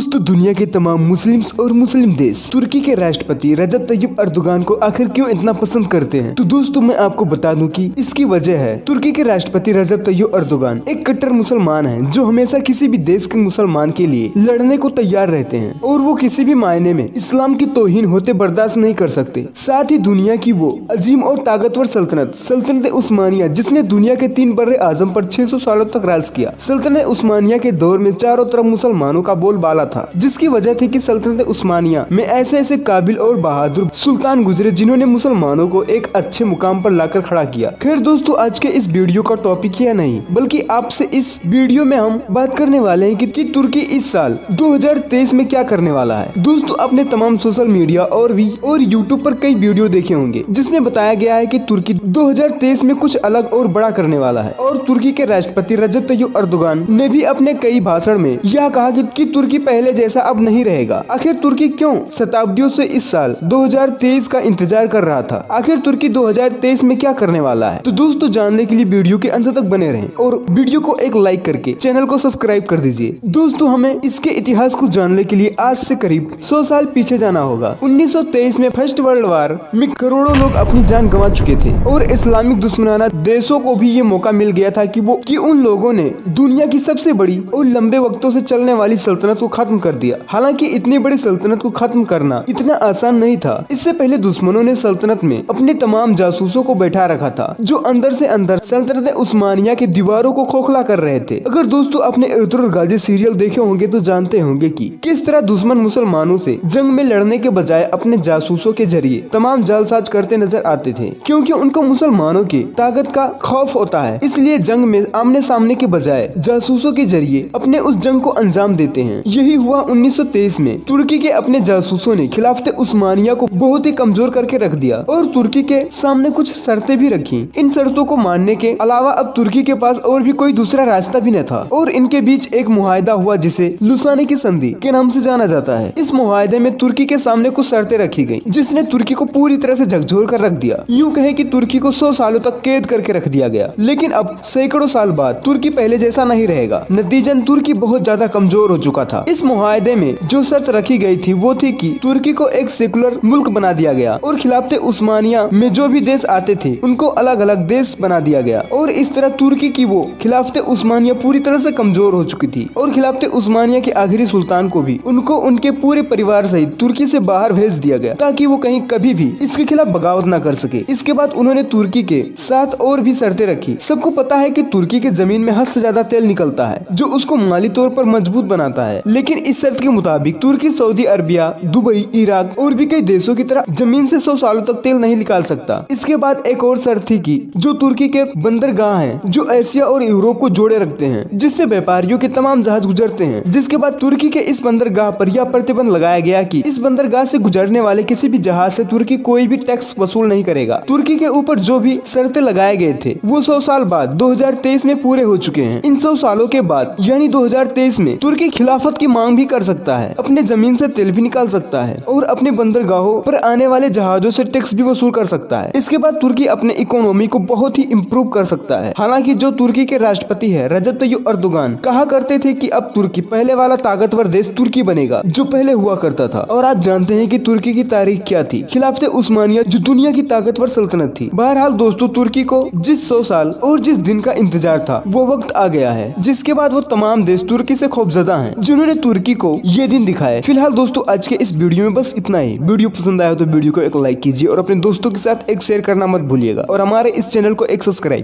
दोस्तों, दुनिया के तमाम मुस्लिम्स और मुस्लिम देश तुर्की के राष्ट्रपति रजब तय्यिप अर्दोगान को आखिर क्यों इतना पसंद करते हैं। तो दोस्तों, मैं आपको बता दूं कि इसकी वजह है तुर्की के राष्ट्रपति रजब तय्यिप अर्दोगान एक कट्टर मुसलमान हैं, जो हमेशा किसी भी देश के मुसलमान के लिए लड़ने को तैयार रहते हैं और वो किसी भी मायने में इस्लाम की तौहीन होते बर्दाश्त नहीं कर सकते। साथ ही दुनिया की वो अजीम और ताकतवर सल्तनत उस्मानिया, जिसने दुनिया के 3 बर्रे आजम पर 600 सालों तक राज किया। सल्तनत उस्मानिया के दौर में चारों तरफ मुसलमानों का बोलबाला था, जिसकी वजह थी कि सल्तनत उस्मानिया में ऐसे ऐसे काबिल और बहादुर सुल्तान गुजरे, जिन्होंने मुसलमानों को एक अच्छे मुकाम पर लाकर खड़ा किया। खैर दोस्तों, आज के इस वीडियो का टॉपिक यह नहीं, बल्कि आपसे इस वीडियो में हम बात करने वाले हैं कि तुर्की इस साल 2023 में क्या करने वाला है। दोस्तों, अपने तमाम सोशल मीडिया और यूट्यूब पर कई वीडियो देखे होंगे, जिसमें बताया गया है कि तुर्की 2023 में कुछ अलग और बड़ा करने वाला है। और तुर्की के राष्ट्रपति रजब तय्यिप अर्दोगान ने भी अपने कई भाषण में यह कहा कि तुर्की पहले जैसा अब नहीं रहेगा। आखिर तुर्की क्यों शताब्दियों से इस साल 2023 का इंतजार कर रहा था? आखिर तुर्की 2023 में क्या करने वाला है? तो दोस्तों, जानने के लिए वीडियो के अंत तक बने रहें और वीडियो को एक लाइक करके चैनल को सब्सक्राइब कर दीजिए। दोस्तों, हमें इसके इतिहास को जानने के लिए आज से करीब 100 साल पीछे जाना होगा। 1923 में फर्स्ट वर्ल्ड वार में करोड़ों लोग अपनी जान गंवा चुके थे और इस्लामिक दुश्मनाना देशों को भी ये मौका मिल गया था कि उन लोगों ने दुनिया की सबसे बड़ी और लंबे वक्तों से चलने वाली सल्तनत को खत्म कर दिया। हालांकि इतनी बड़ी सल्तनत को खत्म करना इतना आसान नहीं था। इससे पहले दुश्मनों ने सल्तनत में अपने तमाम जासूसों को बैठा रखा था, जो अंदर से अंदर सल्तनत उस्मानिया की दीवारों को खोखला कर रहे थे। अगर दोस्तों अपने इर्द-गिर्द गाजी सीरियल देखे होंगे तो जानते होंगे कि किस तरह दुश्मन मुसलमानों से जंग में लड़ने के बजाय अपने जासूसों के जरिए तमाम जालसाज करते नजर आते थे, क्योंकि उनको मुसलमानों की ताकत का खौफ होता है। इसलिए जंग में आमने सामने के बजाय जासूसों के जरिए अपने उस जंग को अंजाम देते हैं। यही हुआ 1923 में। तुर्की के अपने जासूसों ने खिलाफत उस्मानिया को बहुत ही कमजोर करके रख दिया और तुर्की के सामने कुछ शर्तें भी रखी। इन शर्तों को मानने के अलावा अब तुर्की के पास और भी कोई दूसरा रास्ता भी न था और इनके बीच एक मुआहदा हुआ, जिसे लुसानी की संधि के नाम से जाना जाता है। इस मुआहदे में तुर्की के सामने कुछ शर्तें रखी गयी, जिसने तुर्की को पूरी तरह से झकझोर कर रख दिया। यूँ कहे कि तुर्की को 100 सालों तक कैद करके रख दिया गया। लेकिन अब सैकड़ों साल बाद तुर्की पहले जैसा नहीं रहेगा। नतीजन तुर्की बहुत ज्यादा कमजोर हो चुका था। इस मुआहदे में जो शर्त रखी गई थी वो थी कि तुर्की को एक सेकुलर मुल्क बना दिया गया और खिलाफत उस्मानिया में जो भी देश आते थे उनको अलग अलग देश बना दिया गया। और इस तरह तुर्की की वो खिलाफत उस्मानिया पूरी तरह से कमजोर हो चुकी थी और खिलाफत उस्मानिया के आखिरी सुल्तान को भी उनको उनके पूरे परिवार सहित तुर्की से बाहर भेज दिया गया, ताकि वो कहीं कभी भी इसके खिलाफ बगावत न कर सके। इसके बाद उन्होंने तुर्की के साथ और भी शर्तें रखी। सबको पता है कि तुर्की के जमीन में हद से ज्यादा तेल निकलता है, जो उसको माली तौर पर मजबूत बनाता है। लेकिन इस शर्त के मुताबिक तुर्की सऊदी अरबिया, दुबई, इराक और भी कई देशों की तरह जमीन से 100 सालों तक तेल नहीं निकाल सकता। इसके बाद एक और शर्त थी कि जो तुर्की के बंदरगाह हैं, जो एशिया और यूरोप को जोड़े रखते हैं, जिसपे व्यापारियों के तमाम जहाज गुजरते हैं। जिसके बाद तुर्की के इस बंदरगाह पर यह प्रतिबंध लगाया गया कि इस बंदरगाह से गुजरने वाले किसी भी जहाज से तुर्की कोई भी टैक्स वसूल नहीं करेगा। तुर्की के ऊपर जो भी शर्तें लगाए गए थे वो 100 साल बाद 2023 में पूरे हो चुके हैं। इन 100 सालों के बाद यानी 2023 में तुर्की खिलाफत की मांग भी कर सकता है, अपने जमीन से तेल भी निकाल सकता है और अपने बंदरगाहों पर आने वाले जहाजों से टैक्स भी वसूल कर सकता है। इसके बाद तुर्की अपने इकोनॉमी को बहुत ही इम्प्रूव कर सकता है। हालांकि जो तुर्की के राष्ट्रपति है रजब तय्यिप अर्दोगान कहा करते थे कि अब तुर्की पहले वाला ताकतवर देश तुर्की बनेगा, जो पहले हुआ करता था। और आप जानते हैं कि तुर्की की तारीख क्या थी? खिलाफत उस्मानिया, जो दुनिया की ताकतवर सल्तनत थी। बहरहाल दोस्तों, तुर्की को जिस 100 साल और जिस दिन का इंतजार था वो वक्त आ गया है, जिसके बाद वो तमाम देश तुर्की से खौफजदा हैं, जिन्होंने तुर्की को ये दिन दिखाए। फिलहाल दोस्तों, आज के इस वीडियो में बस इतना ही। वीडियो पसंद आया तो वीडियो को एक लाइक कीजिए और अपने दोस्तों के साथ एक शेयर करना मत भूलिएगा और हमारे इस चैनल को एक सब्सक्राइब